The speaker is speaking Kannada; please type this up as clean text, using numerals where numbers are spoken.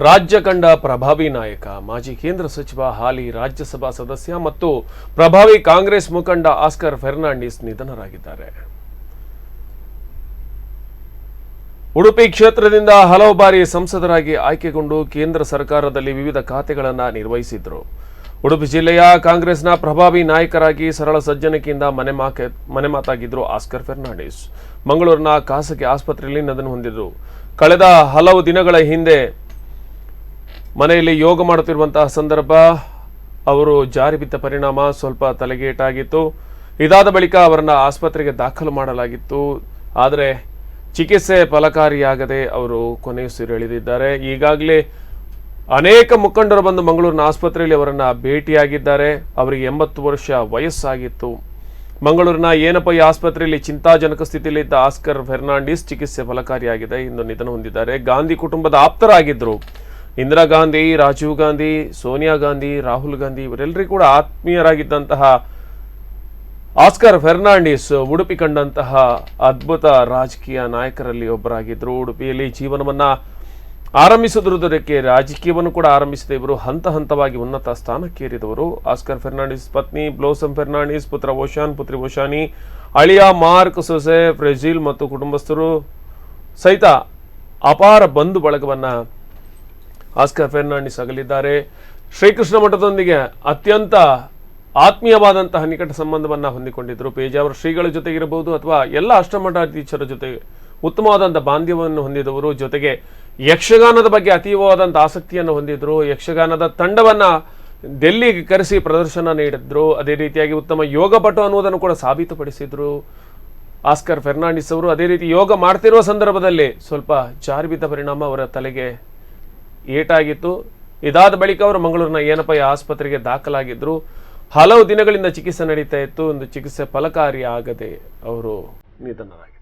ರಾಜ್ಯ ಕಂಡ ಪ್ರಭಾವಿ ನಾಯಕ ಮಾಜಿ ಕೇಂದ್ರ ಸಚಿವ ಹಾಲಿ ರಾಜ್ಯಸಭಾ ಸದಸ್ಯ ಮತ್ತು ಪ್ರಭಾವಿ ಕಾಂಗ್ರೆಸ್ ಮುಖಂಡ ಆಸ್ಕರ್ ಫೆರ್ನಾಂಡಿಸ್ ನಿಧನರಾಗಿದ್ದಾರೆ. ಉಡುಪಿ ಕ್ಷೇತ್ರದಿಂದ ಹಲವು ಬಾರಿ ಸಂಸದರಾಗಿ ಆಯ್ಕೆಗೊಂಡು ಕೇಂದ್ರ ಸರ್ಕಾರದಲ್ಲಿ ವಿವಿಧ ಖಾತೆಗಳನ್ನು ನಿರ್ವಹಿಸಿದ್ರು. ಉಡುಪಿ ಜಿಲ್ಲೆಯ ಕಾಂಗ್ರೆಸ್ನ ಪ್ರಭಾವಿ ನಾಯಕರಾಗಿ ಸರಳ ಸಜ್ಜನಿಕೆಯಿಂದ ಮನೆ ಮಾತಾಗಿದ್ರು ಆಸ್ಕರ್ ಫೆರ್ನಾಂಡಿಸ್. ಮಂಗಳೂರಿನ ಖಾಸಗಿ ಆಸ್ಪತ್ರೆಯಲ್ಲಿ ನಿಧನ ಹೊಂದಿದ್ರು. ಕಳೆದ ಹಲವು ದಿನಗಳ ಹಿಂದೆ ಮನೆಯಲ್ಲಿ ಯೋಗ ಮಾಡುತ್ತಿರುವಂತಹ ಸಂದರ್ಭ ಅವರು ಜಾರಿ ಬಿದ್ದ ಪರಿಣಾಮ ಸ್ವಲ್ಪ ತಲೆಗೇಟಾಗಿತ್ತು. ಇದಾದ ಬಳಿಕ ಅವರನ್ನು ಆಸ್ಪತ್ರೆಗೆ ದಾಖಲು ಮಾಡಲಾಗಿತ್ತು. ಆದರೆ ಚಿಕಿತ್ಸೆ ಫಲಕಾರಿಯಾಗದೆ ಅವರು ಕೊನೆಯುಸಿರೆಳೆದಿದ್ದಾರೆ. ಈಗಾಗಲೇ ಅನೇಕ ಮುಖಂಡರು ಬಂದು ಮಂಗಳೂರಿನ ಆಸ್ಪತ್ರೆಯಲ್ಲಿ ಅವರನ್ನು ಭೇಟಿಯಾಗಿದ್ದಾರೆ. ಅವರಿಗೆ 80 ವರ್ಷ ವಯಸ್ಸಾಗಿತ್ತು. ಮಂಗಳೂರಿನ ಏನಪೈ ಆಸ್ಪತ್ರೆಯಲ್ಲಿ ಚಿಂತಾಜನಕ ಸ್ಥಿತಿಯಲ್ಲಿದ್ದ ಆಸ್ಕರ್ ಫೆರ್ನಾಂಡಿಸ್ ಚಿಕಿತ್ಸೆ ಫಲಕಾರಿಯಾಗಿದೆ. ಇಂದು ನಿಧನ ಹೊಂದಿದ್ದಾರೆ. ಗಾಂಧಿ ಕುಟುಂಬದ ಆಪ್ತರಾಗಿದ್ದರು. ಇಂದಿರಾ ಗಾಂಧಿ, ರಾಜೀವ್ ಗಾಂಧಿ, ಸೋನಿಯಾ ಗಾಂಧಿ, ರಾಹುಲ್ ಗಾಂಧಿ ಇವರೆಲ್ಲರೂ ಕೂಡ ಆತ್ಮೀಯರಾಗಿದ್ದಂತಹ ಆಸ್ಕರ್ ಫೆರ್ನಾಂಡಿಸ್ ಉಡುಪಿ ಕಂಡಂತಹ ಅದ್ಭುತ ರಾಜಕೀಯ ನಾಯಕರಲ್ಲಿ ಒಬ್ಬರಾಗಿದ್ದರು. ಉಡುಪಿಯಲ್ಲಿ ಜೀವನವನ್ನ ಆರಂಭಿಸುವುದಕ್ಕೆ ರಾಜಕೀಯವನ್ನು ಕೂಡ ಆರಂಭಿಸಿದ ಇವರು ಹಂತ ಹಂತವಾಗಿ ಉನ್ನತ ಸ್ಥಾನಕ್ಕೇರಿದವರು. ಆಸ್ಕರ್ ಫೆರ್ನಾಂಡಿಸ್ ಪತ್ನಿ ಬ್ಲೋಸಮ್ ಫೆರ್ನಾಂಡಿಸ್, ಪುತ್ರ ಓಶಾನ್, ಪುತ್ರಿ ಓಶಾನಿ, ಅಳಿಯ ಮಾರ್ಕ್, ಸೊಸೆ ಫ್ರೆಜಿಲ್ ಮತ್ತು ಕುಟುಂಬಸ್ಥರು ಸಹಿತ ಅಪಾರ ಬಂಧು ಬಳಗವನ್ನ ಆಸ್ಕರ್ ಫೆರ್ನಾಂಡಿಸ್ ಅಗಲಿದ್ದಾರೆ. ಶ್ರೀಕೃಷ್ಣ ಮಠದೊಂದಿಗೆ ಅತ್ಯಂತ ಆತ್ಮೀಯವಾದಂತಹ ನಿಕಟ ಸಂಬಂಧವನ್ನ ಹೊಂದಿಕೊಂಡಿದ್ದರು. ಪೇಜಾವರ ಶ್ರೀಗಳ ಜೊತೆಗಿರಬಹುದು ಅಥವಾ ಎಲ್ಲ ಅಷ್ಟಮಠಾಧೀಶರ ಜೊತೆ ಉತ್ತಮವಾದಂಥ ಬಾಂಧವ್ಯವನ್ನು ಹೊಂದಿದವರು. ಜೊತೆಗೆ ಯಕ್ಷಗಾನದ ಬಗ್ಗೆ ಅತೀವವಾದಂಥ ಆಸಕ್ತಿಯನ್ನು ಹೊಂದಿದ್ರು. ಯಕ್ಷಗಾನದ ತಂಡವನ್ನ ಡೆಲ್ಲಿಗೆ ಕರೆಸಿ ಪ್ರದರ್ಶನ ನೀಡಿದ್ರು. ಅದೇ ರೀತಿಯಾಗಿ ಉತ್ತಮ ಯೋಗಪಟು ಅನ್ನುವುದನ್ನು ಕೂಡ ಸಾಬೀತುಪಡಿಸಿದ್ರು ಆಸ್ಕರ್ ಫೆರ್ನಾಂಡಿಸ್ ಅವರು. ಅದೇ ರೀತಿ ಯೋಗ ಮಾಡ್ತಿರುವ ಸಂದರ್ಭದಲ್ಲಿ ಸ್ವಲ್ಪ ಜಾರಿ ಬಿದ್ದ ಪರಿಣಾಮ ಅವರ ತಲೆಗೆ ಏಟಾಗಿತ್ತು. ಇದಾದ ಬಳಿಕ ಅವರು ಮಂಗಳೂರಿನ ಏನಪೈ ಆಸ್ಪತ್ರೆಗೆ ದಾಖಲಾಗಿದ್ರು. ಹಲವು ದಿನಗಳಿಂದ ಚಿಕಿತ್ಸೆ ನಡೀತಾ ಇತ್ತು. ಒಂದು ಚಿಕಿತ್ಸೆ ಫಲಕಾರಿಯಾಗದೆ ಅವರು ನಿಧನರಾಗಿದ್ದಾರೆ.